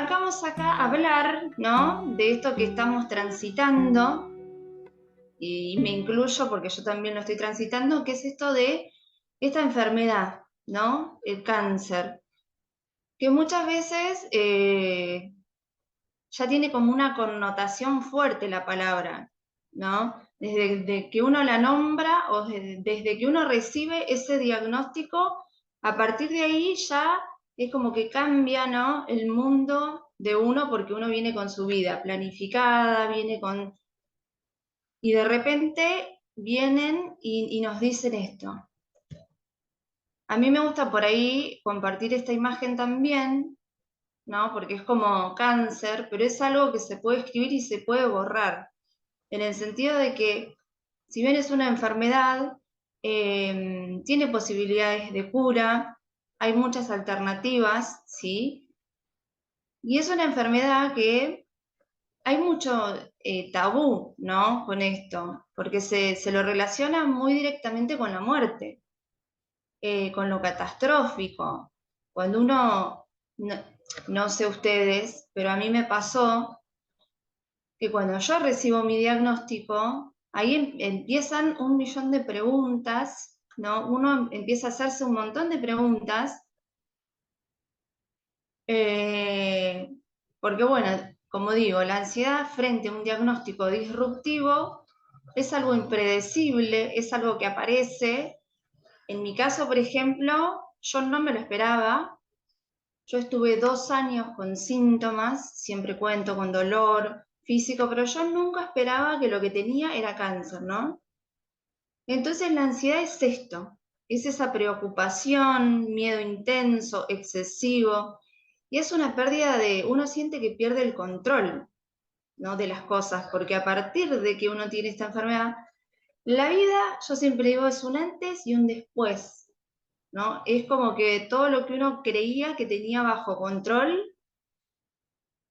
arrancamos acá a hablar, ¿no? De esto que estamos transitando, y me incluyo porque yo también lo estoy transitando, que es esto de esta enfermedad, ¿no? El cáncer, que muchas veces ya tiene como una connotación fuerte la palabra, ¿no? Desde que uno la nombra o desde que uno recibe ese diagnóstico, a partir de ahí ya es como que cambia, ¿no? El mundo de uno porque uno viene con su vida planificada, viene con... Y de repente vienen y nos dicen esto. A mí me gusta por ahí compartir esta imagen también, ¿no? Porque es como cáncer, pero es algo que se puede escribir y se puede borrar, en el sentido de que, si bien es una enfermedad, tiene posibilidades de cura, hay muchas alternativas, ¿sí? Y es una enfermedad que hay mucho tabú, ¿no? Con esto, porque se lo relaciona muy directamente con la muerte, con lo catastrófico. Cuando uno, no, no sé ustedes, pero a mí me pasó que cuando yo recibo mi diagnóstico, ahí empiezan un millón de preguntas, ¿no? Uno empieza a hacerse un montón de preguntas, eh, porque bueno, como digo, la ansiedad frente a un diagnóstico disruptivo es algo impredecible, es algo que aparece. En mi caso, por ejemplo, yo no me lo esperaba. Yo estuve 2 años con síntomas, siempre cuento con dolor físico, pero yo nunca esperaba que lo que tenía era cáncer, ¿no? Entonces la ansiedad es esto, es esa preocupación, miedo intenso, excesivo, y es una pérdida de, uno siente que pierde el control, ¿no? De las cosas, porque a partir de que uno tiene esta enfermedad, la vida, yo siempre digo, es un antes y un después, ¿no? Es como que todo lo que uno creía que tenía bajo control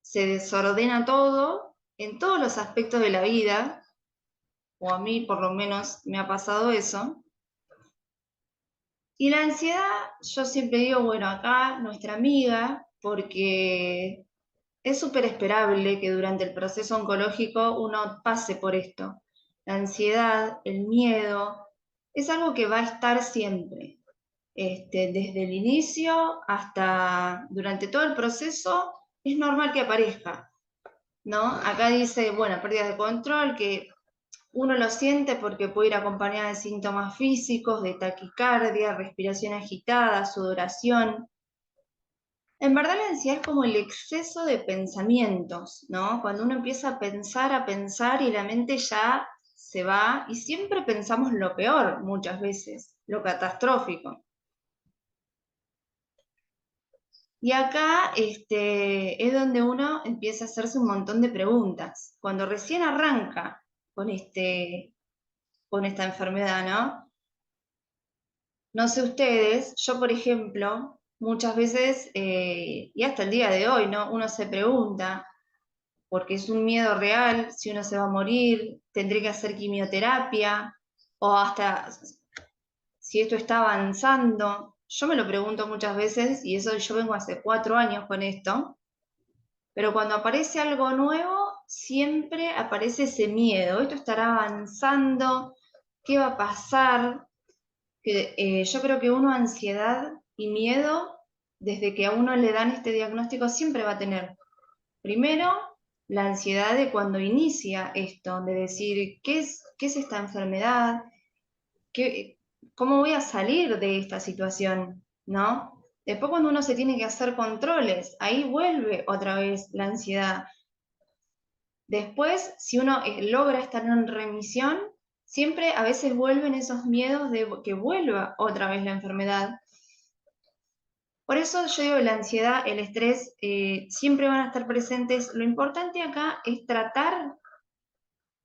se desordena todo en todos los aspectos de la vida, o a mí por lo menos me ha pasado eso. Y la ansiedad, yo siempre digo, bueno, acá nuestra amiga, porque es súper esperable que durante el proceso oncológico uno pase por esto. La ansiedad, el miedo, es algo que va a estar siempre, desde el inicio hasta durante todo el proceso, es normal que aparezca, ¿no? Acá dice, bueno, pérdida de control, que uno lo siente porque puede ir acompañada de síntomas físicos, de taquicardia, respiración agitada, sudoración. En verdad la ansiedad es como el exceso de pensamientos, ¿no? Cuando uno empieza a pensar y la mente ya se va y siempre pensamos lo peor muchas veces, lo catastrófico. Y acá es donde uno empieza a hacerse un montón de preguntas. Cuando recién arranca con, con esta enfermedad, ¿no? No sé ustedes, yo por ejemplo, muchas veces, y hasta el día de hoy, ¿no? Uno se pregunta, porque es un miedo real, si uno se va a morir, tendré que hacer quimioterapia, o hasta si esto está avanzando. Yo me lo pregunto muchas veces, y eso yo vengo hace 4 años con esto, pero cuando aparece algo nuevo, siempre aparece ese miedo, esto estará avanzando, ¿qué va a pasar? Que, yo creo que uno ansiedad y miedo, desde que a uno le dan este diagnóstico, siempre va a tener. Primero, la ansiedad de cuando inicia esto, de decir, qué es esta enfermedad? ¿Qué, cómo voy a salir de esta situación? ¿No? Después cuando uno se tiene que hacer controles, ahí vuelve otra vez la ansiedad. Después, si uno logra estar en remisión, siempre a veces vuelven esos miedos de que vuelva otra vez la enfermedad. Por eso yo digo, la ansiedad, el estrés, siempre van a estar presentes. Lo importante acá es tratar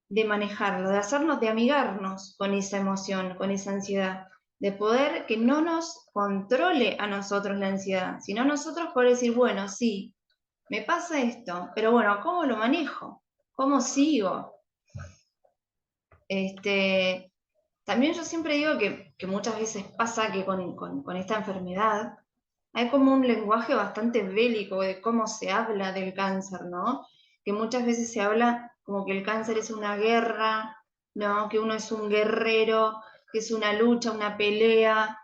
de manejarlo, de hacernos, de amigarnos con esa emoción, con esa ansiedad, de poder que no nos controle a nosotros la ansiedad, sino nosotros poder decir, bueno, sí, me pasa esto, pero bueno, ¿cómo lo manejo? ¿Cómo sigo? También yo siempre digo que muchas veces pasa que con esta enfermedad, hay como un lenguaje bastante bélico de cómo se habla del cáncer, ¿no? Que muchas veces se habla como que el cáncer es una guerra, ¿no? Que uno es un guerrero, que es una lucha, una pelea.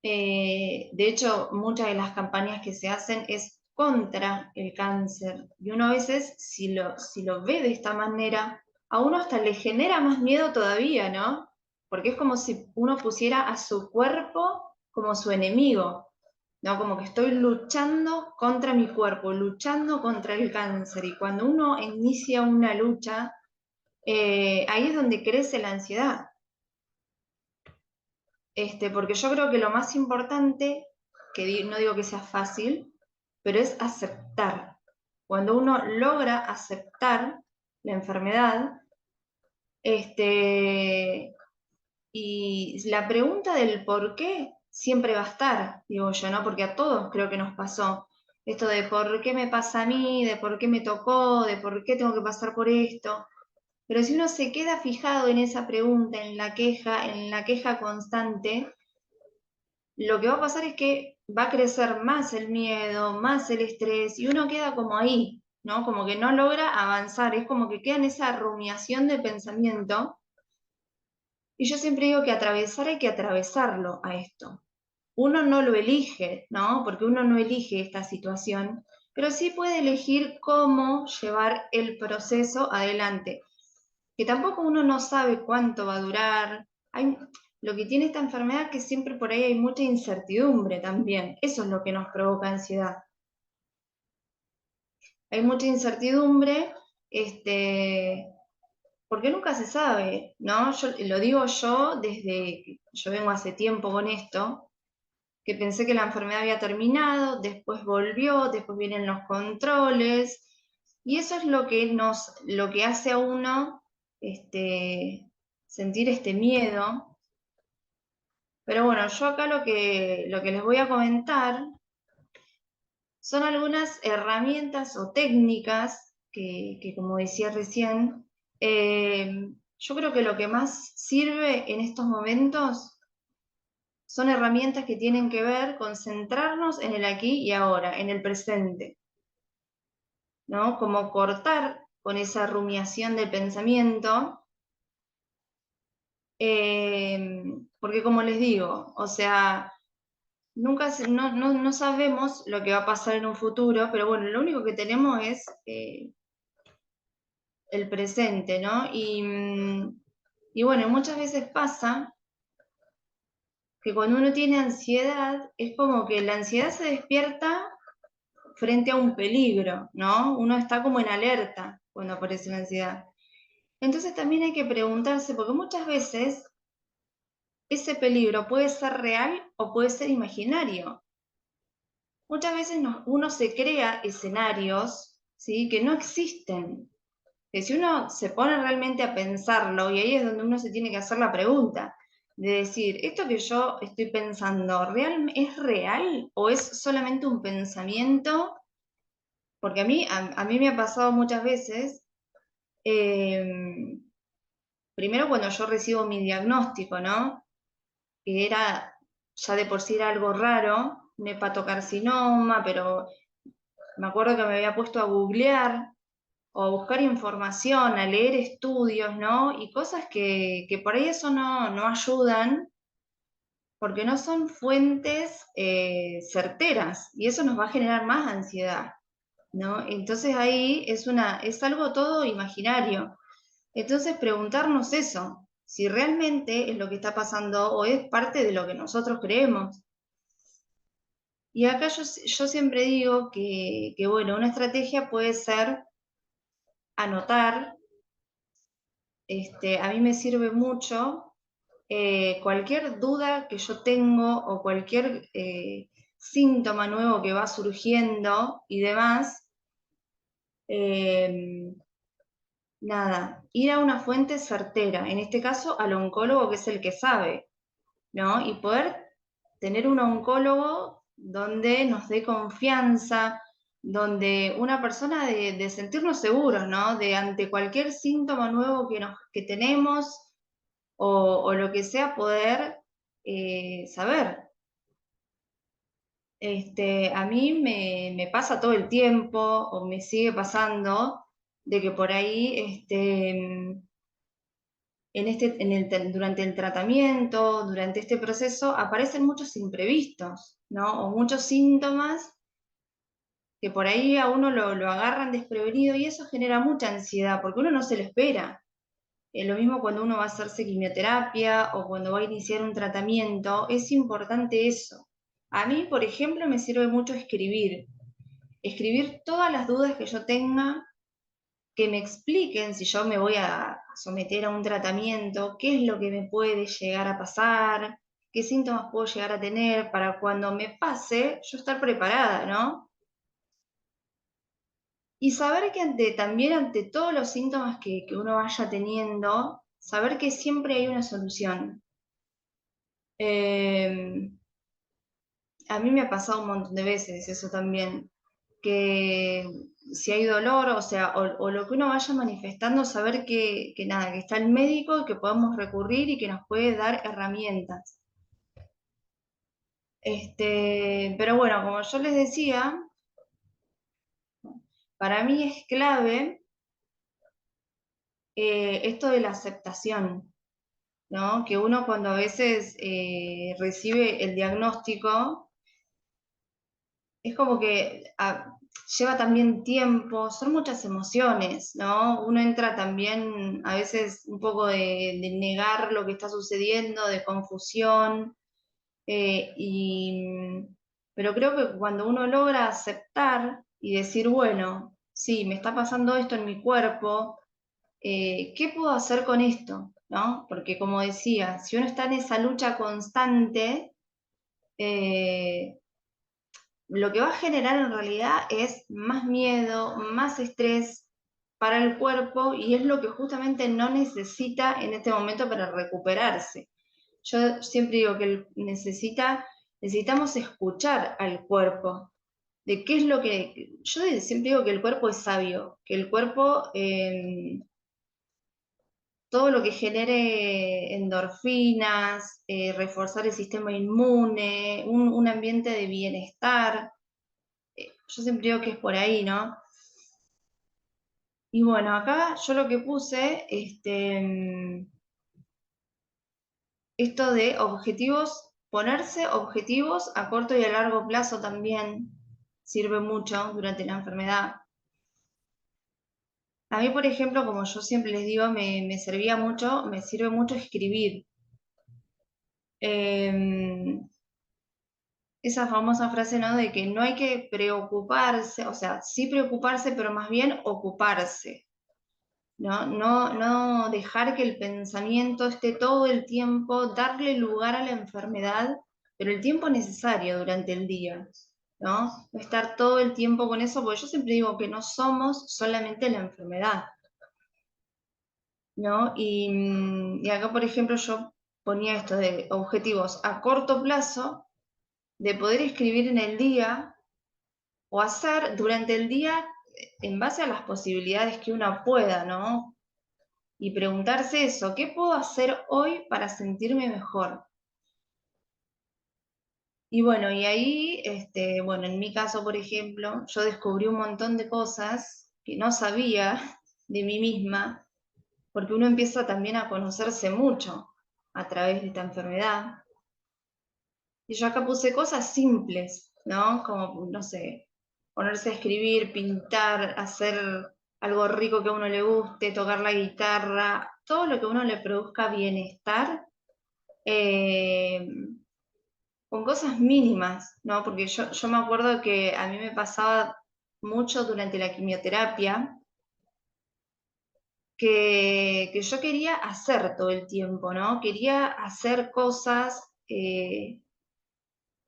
De hecho, muchas de las campañas que se hacen es contra el cáncer. Y uno a veces, si lo ve de esta manera, a uno hasta le genera más miedo todavía, ¿no? Porque es como si uno pusiera a su cuerpo como su enemigo, ¿no? Como que estoy luchando contra mi cuerpo, luchando contra el cáncer. Y cuando uno inicia una lucha, ahí es donde crece la ansiedad. Porque yo creo que lo más importante, que no digo que sea fácil, pero es aceptar. Cuando uno logra aceptar la enfermedad, y la pregunta del por qué siempre va a estar, digo yo, ¿no? Porque a todos creo que nos pasó esto de por qué me pasa a mí, de por qué me tocó, de por qué tengo que pasar por esto. Pero si uno se queda fijado en esa pregunta, en la queja constante, lo que va a pasar es que va a crecer más el miedo, más el estrés, y uno queda como ahí, ¿no? Como que no logra avanzar, es como que queda en esa rumiación de pensamiento. Y yo siempre digo que atravesar hay que atravesarlo a esto. Uno no lo elige, ¿no? Porque uno no elige esta situación, pero sí puede elegir cómo llevar el proceso adelante. Que tampoco uno no sabe cuánto va a durar. Lo que tiene esta enfermedad es que siempre por ahí hay mucha incertidumbre también. Eso es lo que nos provoca ansiedad. Hay mucha incertidumbre, porque nunca se sabe, ¿no? Yo lo digo yo desde que yo vengo hace tiempo con esto, que pensé que la enfermedad había terminado, después volvió, después vienen los controles, y eso es lo que hace a uno sentir este miedo. Pero bueno, yo acá lo que les voy a comentar son algunas herramientas o técnicas que como decía recién, yo creo que lo que más sirve en estos momentos son herramientas que tienen que ver con centrarnos en el aquí y ahora, en el presente, ¿no? Como cortar con esa rumiación del pensamiento, porque como les digo, o sea, no sabemos lo que va a pasar en un futuro, pero bueno, lo único que tenemos es el presente, ¿no? Y bueno, muchas veces pasa que cuando uno tiene ansiedad, es como que la ansiedad se despierta frente a un peligro, ¿no? Uno está como en alerta cuando aparece la ansiedad. Entonces también hay que preguntarse, porque muchas veces ese peligro puede ser real o puede ser imaginario. Muchas veces uno se crea escenarios, ¿sí? Que no existen. Que si uno se pone realmente a pensarlo, y ahí es donde uno se tiene que hacer la pregunta, de decir, ¿esto que yo estoy pensando es real o es solamente un pensamiento? Porque a mí me ha pasado muchas veces, eh, primero cuando yo recibo mi diagnóstico, ¿no? Que era, ya de por sí era algo raro, un hepatocarcinoma, pero me acuerdo que me había puesto a googlear o a buscar información, a leer estudios, ¿no? Y cosas que por ahí eso no ayudan, porque no son fuentes certeras, y eso nos va a generar más ansiedad, ¿no? Entonces ahí es algo todo imaginario. Entonces preguntarnos eso, si realmente es lo que está pasando o es parte de lo que nosotros creemos. Y acá yo siempre digo que, bueno, una estrategia puede ser anotar. A mí me sirve mucho cualquier duda que yo tengo o cualquier síntoma nuevo que va surgiendo y demás, eh, nada, ir a una fuente certera, en este caso al oncólogo que es el que sabe, ¿no? Y poder tener un oncólogo donde nos dé confianza, donde una persona de sentirnos seguros, ¿no? De ante cualquier síntoma nuevo que tenemos o lo que sea, poder saber. A mí me pasa todo el tiempo, o me sigue pasando, de que por ahí, durante el tratamiento, durante este proceso, aparecen muchos imprevistos, ¿no? O muchos síntomas que por ahí a uno lo agarran desprevenido y eso genera mucha ansiedad, porque uno no se lo espera. Lo mismo cuando uno va a hacerse quimioterapia o cuando va a iniciar un tratamiento, es importante eso. A mí, por ejemplo, me sirve mucho escribir todas las dudas que yo tenga, que me expliquen si yo me voy a someter a un tratamiento, qué es lo que me puede llegar a pasar, qué síntomas puedo llegar a tener para cuando me pase, yo estar preparada, ¿no? Y saber que también ante todos los síntomas que uno vaya teniendo, saber que siempre hay una solución. Eh, a mí me ha pasado un montón de veces eso también, que si hay dolor, o sea, o lo que uno vaya manifestando, saber que nada, que está el médico, que podemos recurrir y que nos puede dar herramientas. Pero bueno, como yo les decía, para mí es clave esto de la aceptación, ¿no? Que uno cuando a veces recibe el diagnóstico, es como que lleva también tiempo, son muchas emociones, ¿no? Uno entra también a veces un poco de negar lo que está sucediendo, de confusión, pero creo que cuando uno logra aceptar y decir, bueno, sí, me está pasando esto en mi cuerpo, ¿qué puedo hacer con esto? ¿No? Porque como decía, si uno está en esa lucha constante, eh, lo que va a generar en realidad es más miedo, más estrés para el cuerpo y es lo que justamente no necesita en este momento para recuperarse. Yo siempre digo que necesitamos escuchar al cuerpo, de qué es lo que, yo siempre digo que el cuerpo es sabio, que el cuerpo, todo lo que genere endorfinas, reforzar el sistema inmune, un ambiente de bienestar, yo siempre digo que es por ahí, ¿no? Y bueno, acá yo lo que puse, esto de objetivos, ponerse objetivos a corto y a largo plazo también sirve mucho durante la enfermedad. A mí, por ejemplo, como yo siempre les digo, me servía mucho, me sirve mucho escribir. Eh, esa famosa frase, ¿no? De que no hay que preocuparse, o sea, sí preocuparse, pero más bien ocuparse. ¿No? No dejar que el pensamiento esté todo el tiempo, darle lugar a la enfermedad, pero el tiempo necesario durante el día, ¿no? No estar todo el tiempo con eso, porque yo siempre digo que no somos solamente la enfermedad, ¿no? Y acá, por ejemplo, yo ponía esto de objetivos a corto plazo, de poder escribir en el día o hacer durante el día en base a las posibilidades que uno pueda, ¿no? Y preguntarse eso, ¿qué puedo hacer hoy para sentirme mejor? Y bueno, y ahí, bueno, en mi caso, por ejemplo, yo descubrí un montón de cosas que no sabía de mí misma, porque uno empieza también a conocerse mucho a través de esta enfermedad. Y yo acá puse cosas simples, ¿no? Como, no sé, ponerse a escribir, pintar, hacer algo rico que a uno le guste, tocar la guitarra, todo lo que a uno le produzca bienestar, eh, con cosas mínimas, ¿no? Porque yo me acuerdo que a mí me pasaba mucho durante la quimioterapia que yo quería hacer todo el tiempo, ¿no? Quería hacer cosas,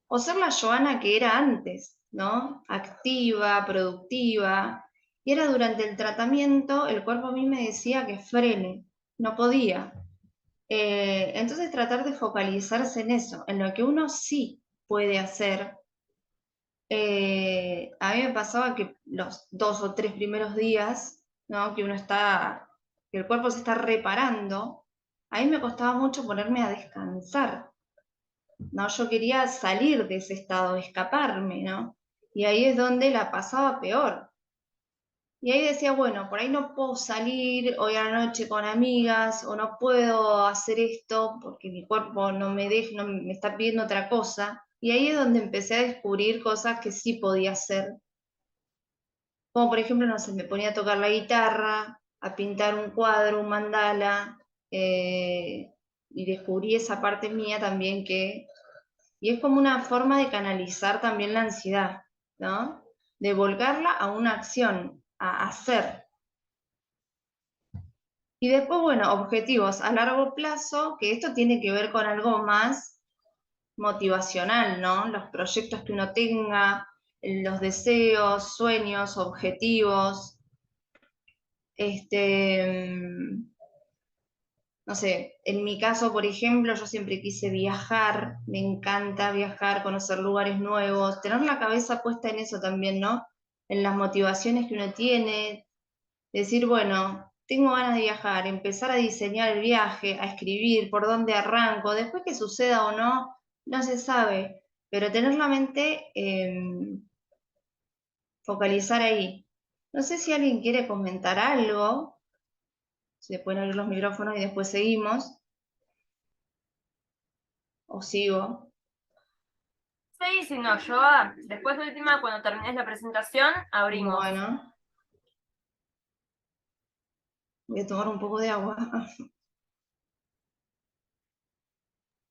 o ser la Joana que era antes, ¿no? Activa, productiva. Y era durante el tratamiento, el cuerpo a mí me decía que frene, no podía. Entonces tratar de focalizarse en eso, en lo que uno sí puede hacer. A mí me pasaba que los 2 o 3 primeros días, ¿no? Que uno está, que el cuerpo se está reparando, a mí me costaba mucho ponerme a descansar, ¿no? Yo quería salir de ese estado, escaparme, ¿no? Y ahí es donde la pasaba peor. Y ahí decía, bueno, por ahí no puedo salir hoy a la noche con amigas, o no puedo hacer esto porque mi cuerpo no me deja, no me está pidiendo otra cosa. Y ahí es donde empecé a descubrir cosas que sí podía hacer. Como por ejemplo, no sé, me ponía a tocar la guitarra, a pintar un cuadro, un mandala, y descubrí esa parte mía también y es como una forma de canalizar también la ansiedad, ¿no? De volcarla a una acción, a hacer. Y después, bueno, objetivos a largo plazo, que esto tiene que ver con algo más motivacional, ¿no? Los proyectos que uno tenga, los deseos, sueños, objetivos. No sé, en mi caso, por ejemplo, yo siempre quise viajar, me encanta viajar, conocer lugares nuevos, tener la cabeza puesta en eso también, ¿no? En las motivaciones que uno tiene, decir, bueno, tengo ganas de viajar, empezar a diseñar el viaje, a escribir por dónde arranco, después que suceda o no, no se sabe, pero tener la mente, focalizar ahí. No sé si alguien quiere comentar algo, se pueden abrir los micrófonos y después seguimos, o sigo. Sí, sí, no, yo después de última, cuando termines la presentación, abrimos. Bueno, voy a tomar un poco de agua.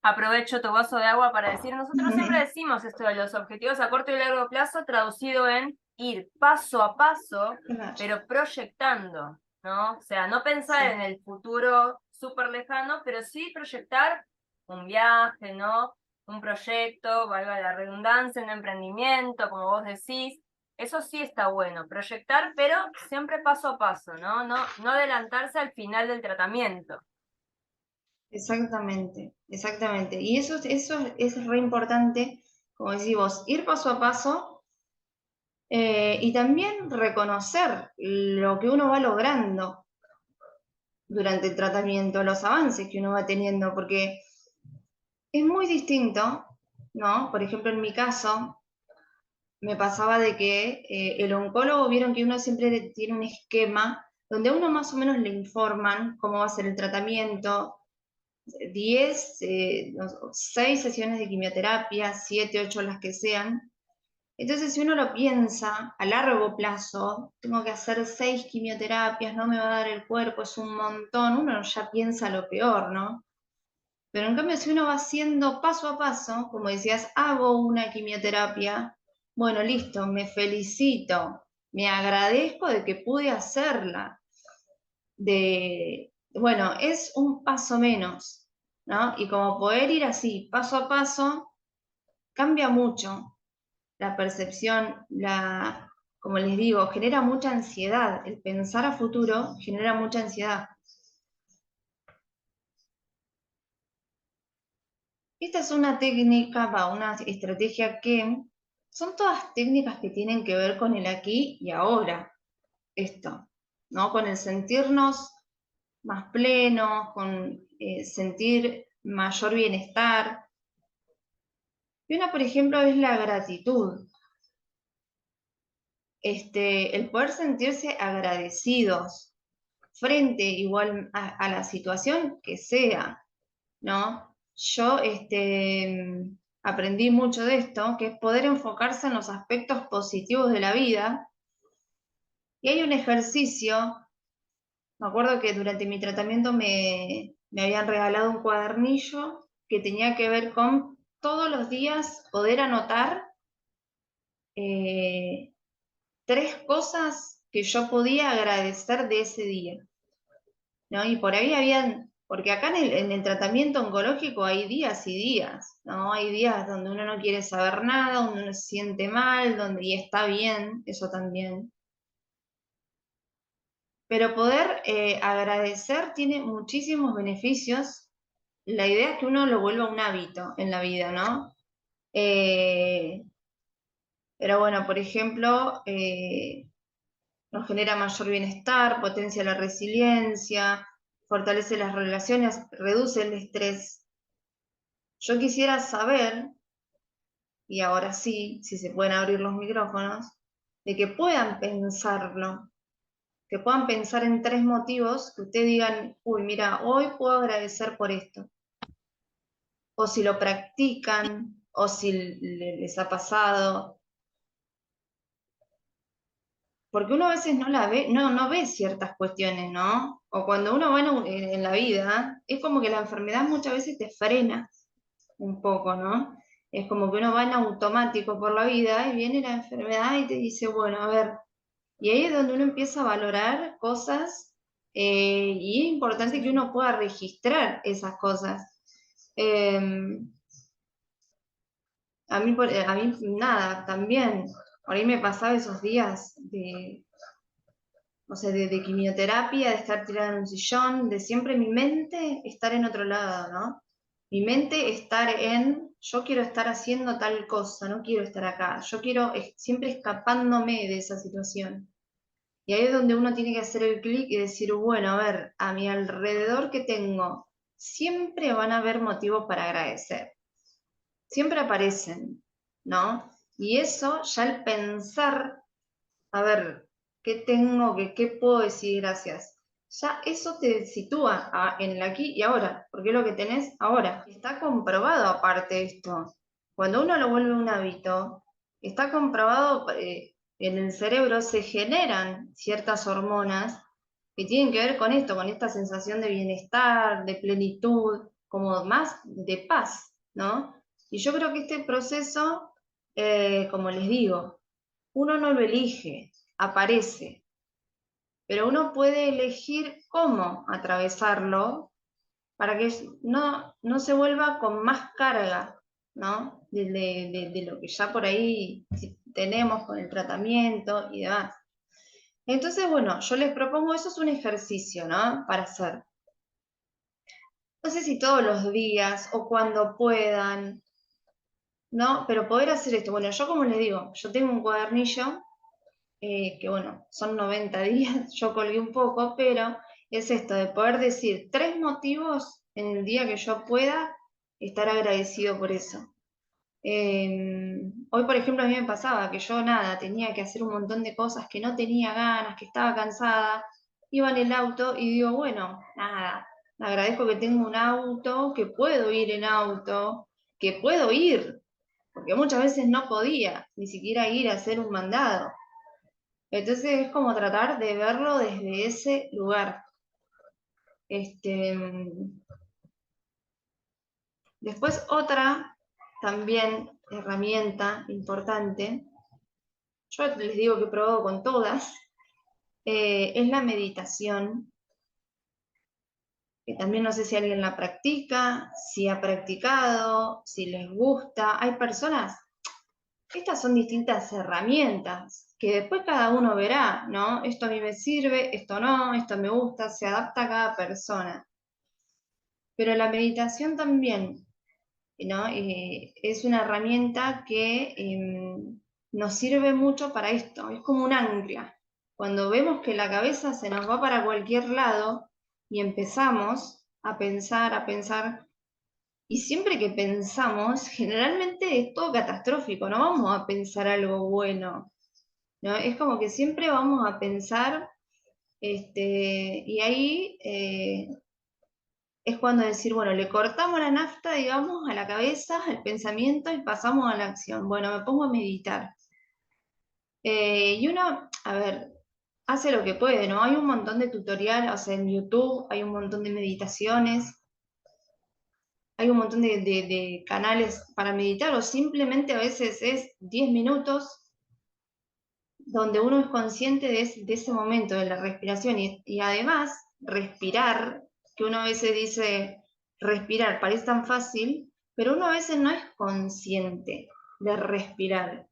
Aprovecho tu vaso de agua para decir, nosotros siempre decimos esto de los objetivos a corto y largo plazo, traducido en ir paso a paso, Claro, pero proyectando, ¿no? O sea, no pensar sí, en el futuro súper lejano, pero sí proyectar un viaje, ¿no? Un proyecto, valga la redundancia, un emprendimiento, como vos decís. Eso sí está bueno, proyectar, pero siempre paso a paso, ¿no? No adelantarse al final del tratamiento. exactamente, exactamente. Y eso es re importante, como decís vos, ir paso a paso, y también reconocer lo que uno va logrando durante el tratamiento, los avances que uno va teniendo, porque es muy distinto, ¿no? Por ejemplo, en mi caso, me pasaba de que el oncólogo vieron que uno siempre tiene un esquema donde a uno más o menos le informan cómo va a ser el tratamiento, 10, 6 sesiones de quimioterapia, 7, 8 las que sean. Entonces, si uno lo piensa a largo plazo, tengo que hacer 6 quimioterapias, no me va a dar el cuerpo, es un montón, uno ya piensa lo peor, ¿no? Pero en cambio, si uno va haciendo paso a paso, como decías, hago una quimioterapia, bueno, listo, me felicito, me agradezco de que pude hacerla, bueno, es un paso menos, ¿no? Y como poder ir así, paso a paso, cambia mucho la percepción, como les digo, genera mucha ansiedad, el pensar a futuro genera mucha ansiedad. Esta es una técnica, una estrategia que son todas técnicas que tienen que ver con el aquí y ahora, esto, ¿no? Con el sentirnos más plenos, con sentir mayor bienestar. Y una, por ejemplo, es la gratitud, el poder sentirse agradecidos frente igual a la situación que sea, ¿no? Yo aprendí mucho de esto, que es poder enfocarse en los aspectos positivos de la vida. Y hay un ejercicio, me acuerdo que durante mi tratamiento me habían regalado un cuadernillo que tenía que ver con todos los días poder anotar, eh, 3 cosas que yo podía agradecer de ese día, ¿no? Y por ahí habían, porque acá en el tratamiento oncológico hay días y días, ¿no? Hay días donde uno no quiere saber nada, donde uno se siente mal, y está bien, eso también. Pero poder agradecer tiene muchísimos beneficios. La idea es que uno lo vuelva un hábito en la vida, ¿no? Eh, pero bueno, por ejemplo, nos genera mayor bienestar, potencia la resiliencia, fortalece las relaciones, reduce el estrés. yo quisiera saber, y ahora sí, si se pueden abrir los micrófonos, de que puedan pensarlo, que puedan pensar en 3 motivos que ustedes digan, uy, mira, hoy puedo agradecer por esto. O si lo practican, o si les ha pasado. Porque uno a veces no la ve, no ve ciertas cuestiones, ¿no? O cuando uno va en la vida, es como que la enfermedad muchas veces te frena un poco, ¿no? Es como que uno va en automático por la vida y viene la enfermedad y te dice, bueno, a ver, y ahí es donde uno empieza a valorar cosas y es importante que uno pueda registrar esas cosas. A mí nada, también, por ahí me pasaba esos días de, o sea, de quimioterapia, de estar tirada en un sillón, de siempre mi mente estar en otro lado, ¿no? Mi mente estar en, yo quiero estar haciendo tal cosa, no quiero estar acá, yo quiero siempre escapándome de esa situación. Y ahí es donde uno tiene que hacer el clic y decir, bueno, a ver, a mi alrededor que tengo, siempre van a haber motivos para agradecer, siempre aparecen, ¿no? Y eso, ya el pensar, a ver, ¿qué tengo, qué puedo decir gracias? Ya eso te sitúa en el aquí y ahora, porque es lo que tenés ahora. Está comprobado aparte esto. Cuando uno lo vuelve un hábito, está comprobado, en el cerebro se generan ciertas hormonas que tienen que ver con esto, con esta sensación de bienestar, de plenitud, como más de paz, ¿no? Y yo creo que este proceso, como les digo, uno no lo elige, aparece, pero uno puede elegir cómo atravesarlo para que no se vuelva con más carga, ¿no? De lo que ya por ahí tenemos con el tratamiento y demás. Entonces, bueno, yo les propongo, eso es un ejercicio, ¿no? Para hacer. No sé si todos los días o cuando puedan, ¿no? Pero poder hacer esto. Bueno, yo como les digo, yo tengo un cuadernillo que bueno, son 90 días, yo colgué un poco, pero es esto de poder decir 3 motivos en el día que yo pueda estar agradecido por eso. Hoy, por ejemplo, a mí me pasaba que yo nada, tenía que hacer un montón de cosas que no tenía ganas, que estaba cansada, iba en el auto y digo, bueno, nada, agradezco que tengo un auto, que puedo ir en auto, que puedo ir, porque muchas veces no podía ni siquiera ir a hacer un mandado. Entonces es como tratar de verlo desde ese lugar. Este, después otra también herramienta importante, yo les digo que he probado con todas, es la meditación, que también no sé si alguien la practica, si ha practicado, si les gusta. Hay personas, estas son distintas herramientas que después cada uno verá, ¿no? Esto a mí me sirve, esto no, esto me gusta, se adapta a cada persona. Pero la meditación también, ¿no? Es una herramienta que nos sirve mucho para esto, es como un ancla. Cuando vemos que la cabeza se nos va para cualquier lado y empezamos a pensar, y siempre que pensamos, generalmente es todo catastrófico, no vamos a pensar algo bueno, ¿no? Es como que siempre vamos a pensar, y ahí es cuando decir, bueno, le cortamos la nafta, digamos, a la cabeza, al pensamiento y pasamos a la acción. Bueno, me pongo a meditar. Y uno, a ver, hace lo que puede, ¿no? Hay un montón de tutoriales, o sea, en YouTube hay un montón de meditaciones, hay un montón de canales para meditar, o simplemente a veces es 10 minutos donde uno es consciente de ese momento, de la respiración, y además respirar, que uno a veces dice, respirar parece tan fácil, pero uno a veces no es consciente de respirar,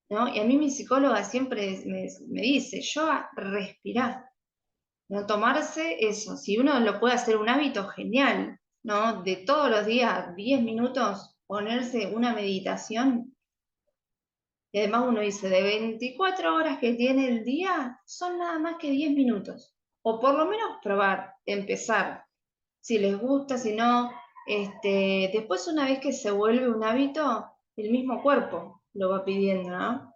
¿no? Y a mí mi psicóloga siempre me dice, yo a respirar, no tomarse eso, si uno lo puede hacer un hábito, genial, ¿no? De todos los días, 10 minutos, ponerse una meditación. Y además uno dice, de 24 horas que tiene el día, son nada más que 10 minutos. O por lo menos probar, empezar. Si les gusta, si no. Después, una vez que se vuelve un hábito, el mismo cuerpo lo va pidiendo, ¿no?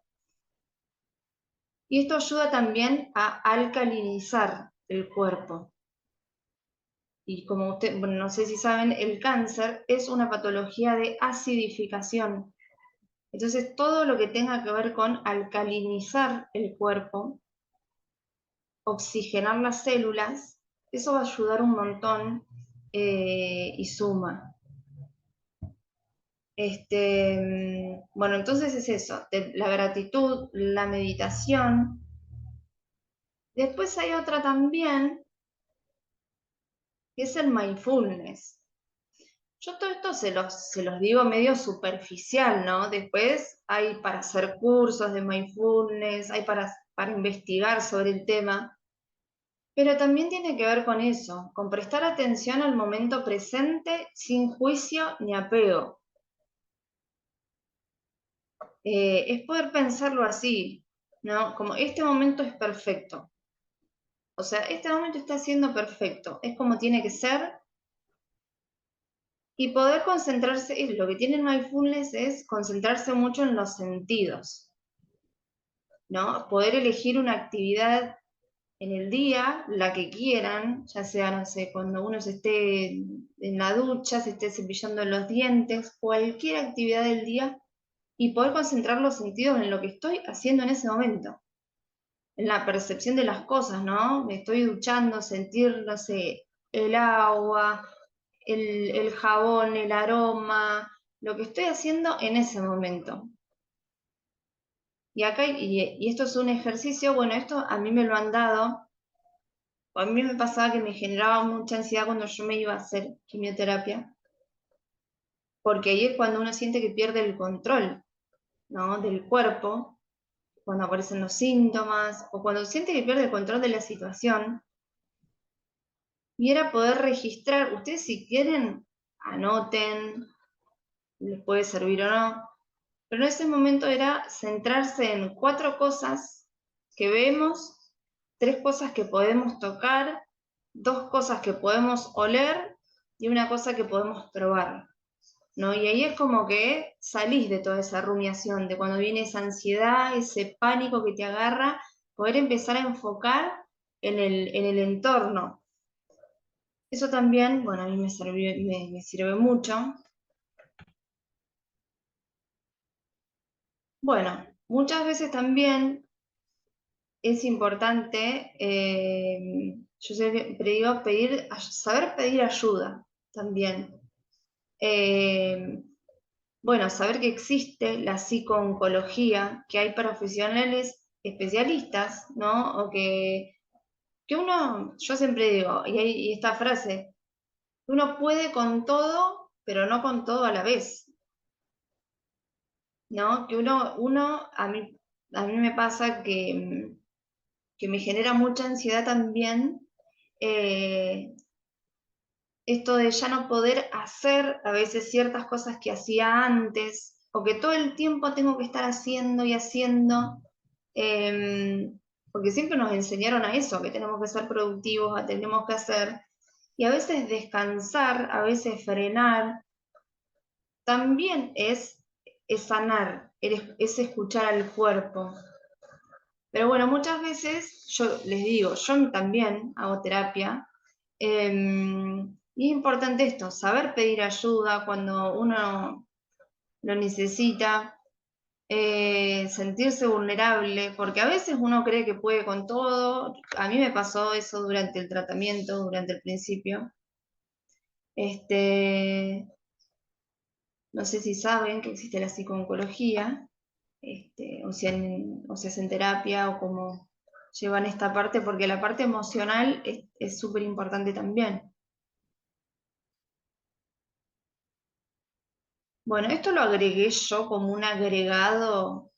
Y esto ayuda también a alcalinizar el cuerpo. Y como usted, bueno, no sé si saben, el cáncer es una patología de acidificación. Entonces, todo lo que tenga que ver con alcalinizar el cuerpo, oxigenar las células, eso va a ayudar un montón y suma. Bueno, entonces es eso, la gratitud, la meditación. Después hay otra también, que es el mindfulness. Yo todo esto se los digo medio superficial, ¿no? Después hay para hacer cursos de mindfulness, hay para investigar sobre el tema, pero también tiene que ver con eso, con prestar atención al momento presente sin juicio ni apego. Es poder pensarlo así, ¿no? Como este momento es perfecto. O sea, este momento está siendo perfecto, es como tiene que ser, y poder concentrarse, lo que tiene el mindfulness es concentrarse mucho en los sentidos, ¿no? Poder elegir una actividad en el día, la que quieran, ya sea, no sé, cuando uno se esté en la ducha, se esté cepillando los dientes, cualquier actividad del día, y poder concentrar los sentidos en lo que estoy haciendo en ese momento, en la percepción de las cosas, ¿no? Me estoy duchando, sentir, no sé, el agua, el jabón, el aroma, lo que estoy haciendo en ese momento. Y acá, y esto es un ejercicio, bueno, esto a mí me lo han dado. A mí me pasaba que me generaba mucha ansiedad cuando yo me iba a hacer quimioterapia, porque ahí es cuando uno siente que pierde el control, ¿no? Del cuerpo, cuando aparecen los síntomas, o cuando siente que pierde el control de la situación, y era poder registrar, ustedes si quieren, anoten, les puede servir o no, pero en ese momento era centrarse en 4 cosas que vemos, 3 cosas que podemos tocar, 2 cosas que podemos oler y una cosa que podemos probar, ¿no? Y ahí es como que salís de toda esa rumiación, de cuando viene esa ansiedad, ese pánico que te agarra, poder empezar a enfocar en el entorno. Eso también, bueno, a mí me sirve mucho. Bueno, muchas veces también es importante, yo siempre digo, saber pedir ayuda también. Bueno, saber que existe la psicooncología, que hay profesionales especialistas, ¿no? O que uno, yo siempre digo, y esta frase, uno puede con todo, pero no con todo a la vez, ¿no? Que a mí me pasa que me genera mucha ansiedad también eh, esto de ya no poder hacer a veces ciertas cosas que hacía antes, o que todo el tiempo tengo que estar haciendo y haciendo, porque siempre nos enseñaron a eso, que tenemos que ser productivos, que tenemos que hacer, y a veces descansar, a veces frenar, también es sanar, es escuchar al cuerpo. Pero bueno, muchas veces yo les digo, yo también hago terapia, y es importante esto, saber pedir ayuda cuando uno lo necesita, sentirse vulnerable, porque a veces uno cree que puede con todo. A mí me pasó eso durante el tratamiento, durante el principio. Este, no sé si saben que existe la psicooncología, o si hacen terapia o cómo llevan esta parte, porque la parte emocional es súper importante también. Bueno, esto lo agregué yo como un agregado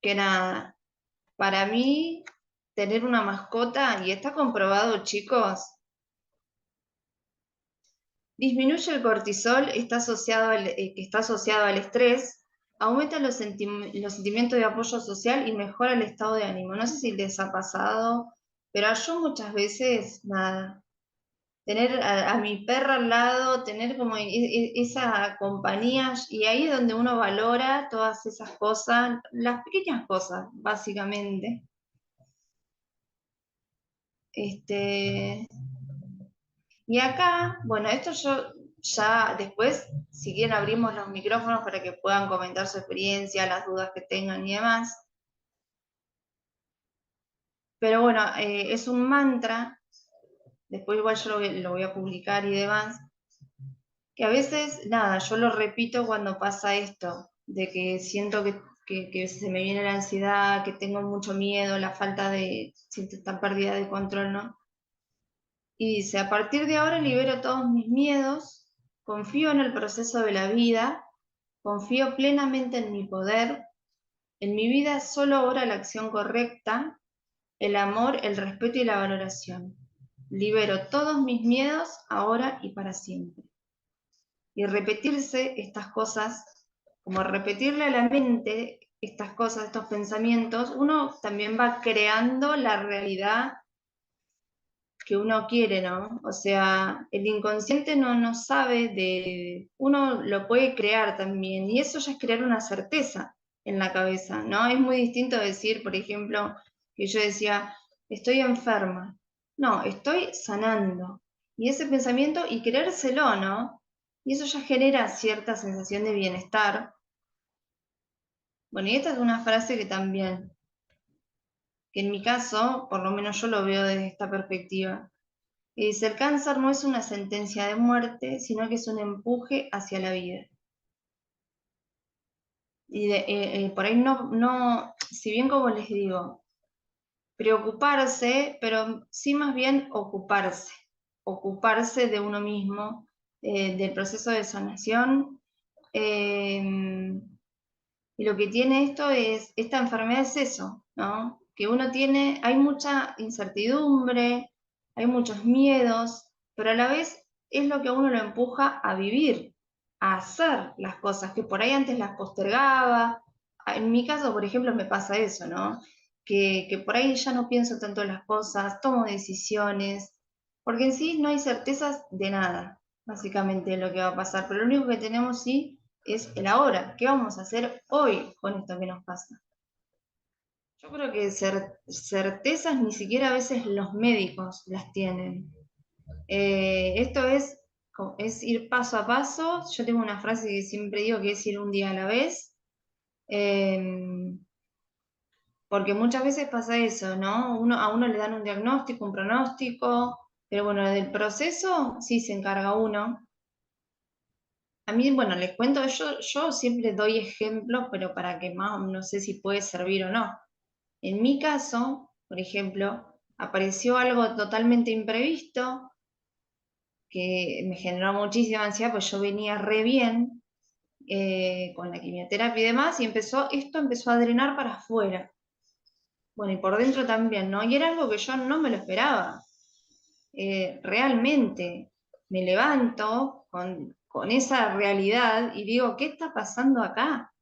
que nada, para mí tener una mascota, y está comprobado, chicos, disminuye el cortisol, que está asociado al estrés, aumenta los sentimientos de apoyo social y mejora el estado de ánimo. No sé si les ha pasado, pero yo muchas veces, nada, tener a mi perra al lado, tener como esa compañía, y ahí es donde uno valora todas esas cosas, las pequeñas cosas, básicamente. Y acá, bueno, esto yo ya después, si quieren abrimos los micrófonos para que puedan comentar su experiencia, las dudas que tengan y demás. Pero bueno, es un mantra, después igual yo lo voy a publicar y demás, que a veces, nada, yo lo repito cuando pasa esto, de que siento que se me viene la ansiedad, que tengo mucho miedo, la falta de, siento esta pérdida de control, ¿no? Y dice, a partir de ahora libero todos mis miedos, confío en el proceso de la vida, confío plenamente en mi poder, en mi vida solo obra la acción correcta, el amor, el respeto y la valoración. Libero todos mis miedos ahora y para siempre. Y repetirse estas cosas, como repetirle a la mente estas cosas, estos pensamientos, uno también va creando la realidad que uno quiere, ¿no? O sea, el inconsciente no sabe uno lo puede crear también, y eso ya es crear una certeza en la cabeza, ¿no? Es muy distinto decir, por ejemplo, que yo decía, estoy enferma. No, estoy sanando. Y ese pensamiento, y creérselo, ¿no? Y eso ya genera cierta sensación de bienestar. Bueno, y esta es una frase que también, que en mi caso, por lo menos yo lo veo desde esta perspectiva. Y dice, el cáncer no es una sentencia de muerte, sino que es un empuje hacia la vida. Y por ahí si bien como les digo, preocuparse, pero sí más bien ocuparse de uno mismo, del proceso de sanación. eh, y lo que tiene esta enfermedad es eso, ¿no? Que uno tiene, hay mucha incertidumbre, hay muchos miedos, pero a la vez es lo que a uno lo empuja a vivir, a hacer las cosas que por ahí antes las postergaba. En mi caso, por ejemplo, me pasa eso, ¿no? Que por ahí ya no pienso tanto en las cosas, tomo decisiones, porque en sí no hay certezas de nada, básicamente lo que va a pasar, pero lo único que tenemos sí es el ahora. ¿Qué vamos a hacer hoy con esto que nos pasa? Yo creo que certezas ni siquiera a veces los médicos las tienen. Esto es ir paso a paso. Yo tengo una frase que siempre digo que es ir un día a la vez, eh, porque muchas veces pasa eso, ¿no? A uno le dan un diagnóstico, un pronóstico, pero bueno, del proceso sí se encarga uno. A mí, bueno, les cuento, yo siempre doy ejemplos, pero para que más, no sé si puede servir o no. En mi caso, por ejemplo, apareció algo totalmente imprevisto que me generó muchísima ansiedad, pues yo venía re bien con la quimioterapia y demás, y esto empezó a drenar para afuera. Bueno, y por dentro también, ¿no? Y era algo que yo no me lo esperaba. Realmente me levanto con esa realidad y digo, ¿qué está pasando acá?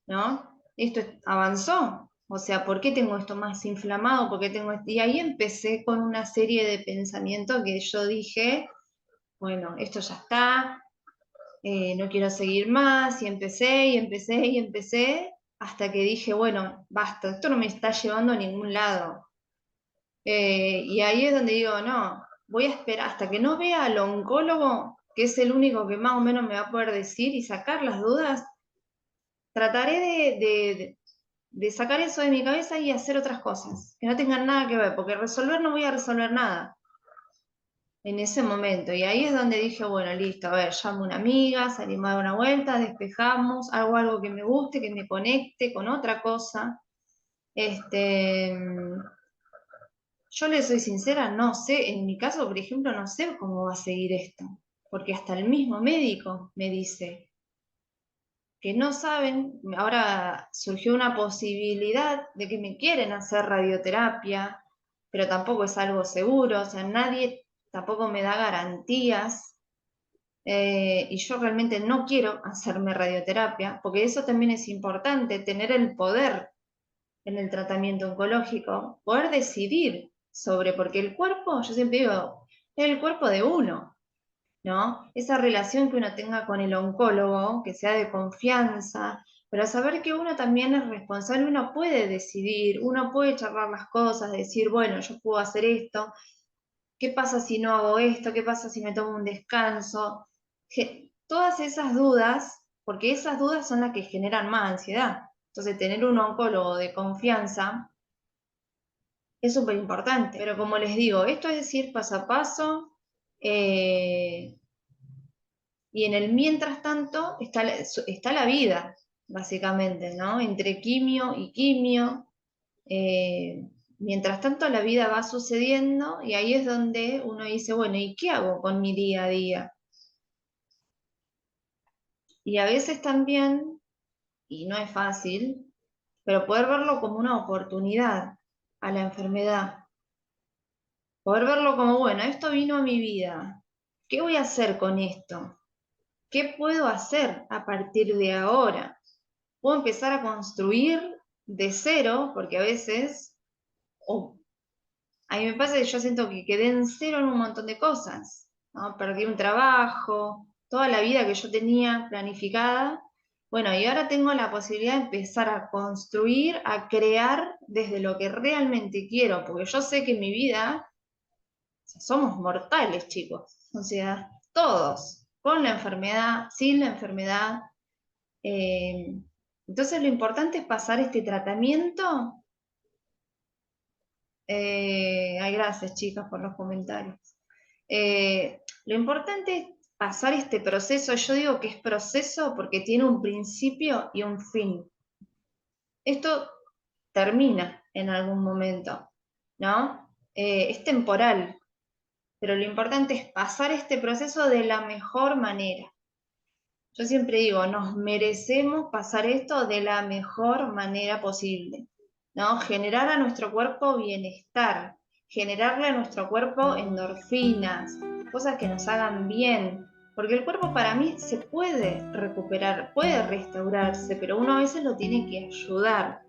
¿No? Esto avanzó. O sea, ¿por qué tengo esto más inflamado? ¿Por qué tengo Y ahí empecé con una serie de pensamientos que yo dije, bueno, esto ya está, no quiero seguir más, y empecé, y empecé, y empecé, hasta que dije, bueno, basta, esto no me está llevando a ningún lado. Y ahí es donde digo, no, voy a esperar hasta que no vea al oncólogo, que es el único que más o menos me va a poder decir y sacar las dudas. Trataré de sacar eso de mi cabeza y hacer otras cosas, que no tengan nada que ver, porque resolver no voy a resolver nada en ese momento. Y ahí es donde dije, bueno, listo, a ver, llamo a una amiga, salimos a dar una vuelta, despejamos, hago algo que me guste, que me conecte con otra cosa. Este, yo le soy sincera, no sé, en mi caso, por ejemplo, no sé cómo va a seguir esto, porque hasta el mismo médico me dice que no saben, ahora surgió una posibilidad de que me quieren hacer radioterapia, pero tampoco es algo seguro, o sea, nadie tampoco me da garantías, y yo realmente no quiero hacerme radioterapia, porque eso también es importante, tener el poder en el tratamiento oncológico, poder decidir sobre, porque el cuerpo, yo siempre digo, es el cuerpo de uno, ¿no? Esa relación que uno tenga con el oncólogo, que sea de confianza, pero saber que uno también es responsable, uno puede decidir, uno puede charlar las cosas, decir, bueno, yo puedo hacer esto, ¿qué pasa si no hago esto? ¿Qué pasa si me tomo un descanso? Todas esas dudas, porque esas dudas son las que generan más ansiedad. Entonces, tener un oncólogo de confianza es súper importante. Pero como les digo, esto es decir paso a paso, eh, y en el mientras tanto está la vida, básicamente, ¿no? Entre quimio y quimio. eh, Mientras tanto la vida va sucediendo y ahí es donde uno dice, bueno, ¿y qué hago con mi día a día? Y a veces también, y no es fácil, pero poder verlo como una oportunidad a la enfermedad. Poder verlo como, bueno, esto vino a mi vida. ¿Qué voy a hacer con esto? ¿Qué puedo hacer a partir de ahora? Puedo empezar a construir de cero, porque a veces, o a mí me pasa que yo siento que quedé en cero en un montón de cosas, ¿no? Perdí un trabajo, toda la vida que yo tenía planificada. Bueno, y ahora tengo la posibilidad de empezar a construir, a crear desde lo que realmente quiero, porque yo sé que en mi vida, o sea, somos mortales, chicos. O sea, todos, con la enfermedad, sin la enfermedad. Eh, entonces lo importante es pasar este tratamiento. Ay, gracias, chicas, por los comentarios. Lo importante es pasar este proceso. Yo digo que es proceso porque tiene un principio y un fin. Esto termina en algún momento, ¿no? Es temporal, pero lo importante es pasar este proceso de la mejor manera. Yo siempre digo, nos merecemos pasar esto de la mejor manera posible, ¿no? Generar a nuestro cuerpo bienestar, generarle a nuestro cuerpo endorfinas, cosas que nos hagan bien, porque el cuerpo para mí se puede recuperar, puede restaurarse, pero uno a veces lo tiene que ayudar.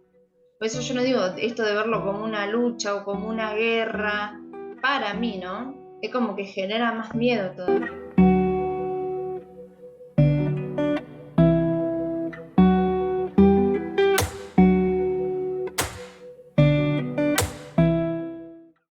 Por eso yo no digo esto de verlo como una lucha o como una guerra, para mí, ¿no? Es como que genera más miedo todo.